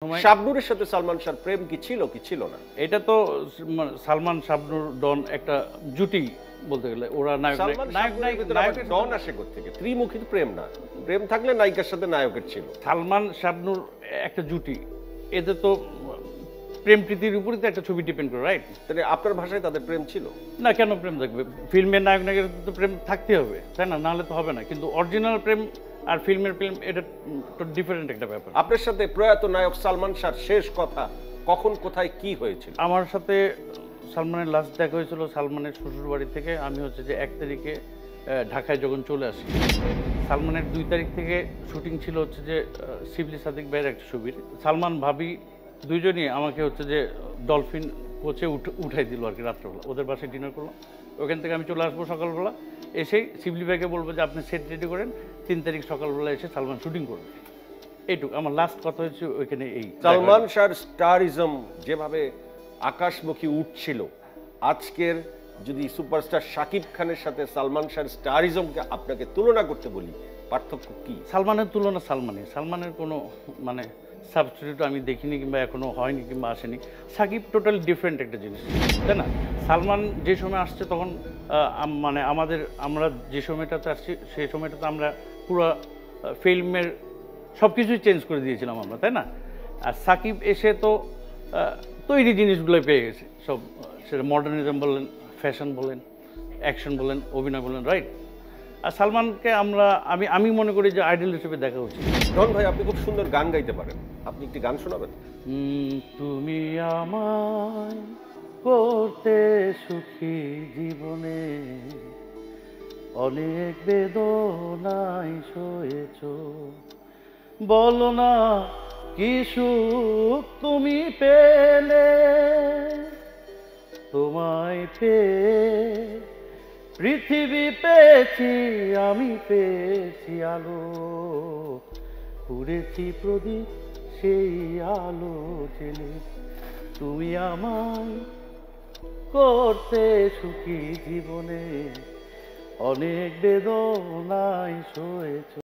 শাবনূরের সাথে সালমান শাহর প্রেম কি ছিল না? এটা তো সালমান শাবনূর ডন একটা জুটি বলতে গেলে ওরা নায়ক ডন আসে কোত্থেকে? ত্রিমুখী প্রেম না, প্রেম থাকলে নায়িকার সাথে নায়কের ছিল। সালমান শাবনূর একটা জুটি, এতে তো প্রেম প্রীতির উপরই তো একটা ছবি ডিপেন্ড করে, রাইট? তাহলে আপনার ভাষায় তাদের প্রেম ছিল না, কেন প্রেম থাকবে? ফিল্মের নায়ক নায়িকার তো প্রেম থাকতে হবে, তাই না? নাহলে তো হবে না। কিন্তু অরিজিনাল প্রেম আর ফিল্মের প্রেম এটা তো ডিফারেন্ট একটা ব্যাপার। আপনার সাথে প্রয়াত নায়ক সালমান শাহর শেষ কথা কখন, কোথায়, কি হয়েছিল? আমার সাথে সালমানের লাস্ট দেখা হয়েছিল সালমানের শ্বশুর বাড়ি থেকে। আমি হচ্ছে যে 1 তারিখে ঢাকায় যখন চলে আসি, সালমানের 2 তারিখ থেকে শুটিং ছিল হচ্ছে যে শিবলি সাদিক ভাইয়ের একটা ছবির। সালমান ভাবি দুইজনই আমাকে হচ্ছে যে ডলফিন কোচে উঠাই দিল আর কি রাত্রেবেলা। ওদের বাসায় ডিনার করলাম, ওখান থেকে আমি চলে আসবো সকালবেলা। এসেই শিবলি ভাইকে বলবো যে আপনি সেট রেডি করেন, 3 তারিখ সকালবেলা এসে সালমান শুটিং করবে। এইটুকু আমার লাস্ট কথা হয়েছে ওইখানে। এই সালমান শাহর স্টারিজম যেভাবে আকাশমুখী উঠছিল, আজকের যদি সুপারস্টার শাকিব খানের সাথে সালমান শাহর স্টারিজমকে আপনাকে তুলনা করতে বলি, পার্থক্য কি? সালমানের তুলনা সালমানের কোনো মানে সাবস্টিটিউট আমি দেখিনি, কিংবা এখনো হয়নি, কিংবা আসেনি। সাকিব টোটালি ডিফারেন্ট একটা জিনিস, তাই না? সালমান যে সময় আসছে তখন মানে আমরা যে সময়টাতে আসছি সেই সময়টাতে আমরা পুরো ফিল্মের সব কিছুই চেঞ্জ করে দিয়েছিলাম আমরা, তাই না? আর সাকিব এসে তো তৈরি জিনিসগুলোই পেয়ে গেছে সব, সেটা মডার্নিজম বলেন, ফ্যাশন বলেন, অ্যাকশন বলেন, অভিনয় বলেন, রাইট? আর সালমানকে আমি মনে করি যে আইডল হিসেবে দেখা উচিত। ডন ভাই, আপনি খুব সুন্দর গান গাইতে পারেন, আপনি একটি গান শোনাবেন? তুমি আমায় করতে সুখী জীবনে, অনেক বেদনায় সয়েছ, বলো না কি সুখ তুমি পেলে, তোমায় পেয়ে পৃথিবী পেয়েছি, আমি পেয়েছি আলো, পুড়েছি প্রদীপ সেই আলো জেলে, তুমি আমায় করতে সুখী জীবনে, অনেক বেদনায় সয়েছ।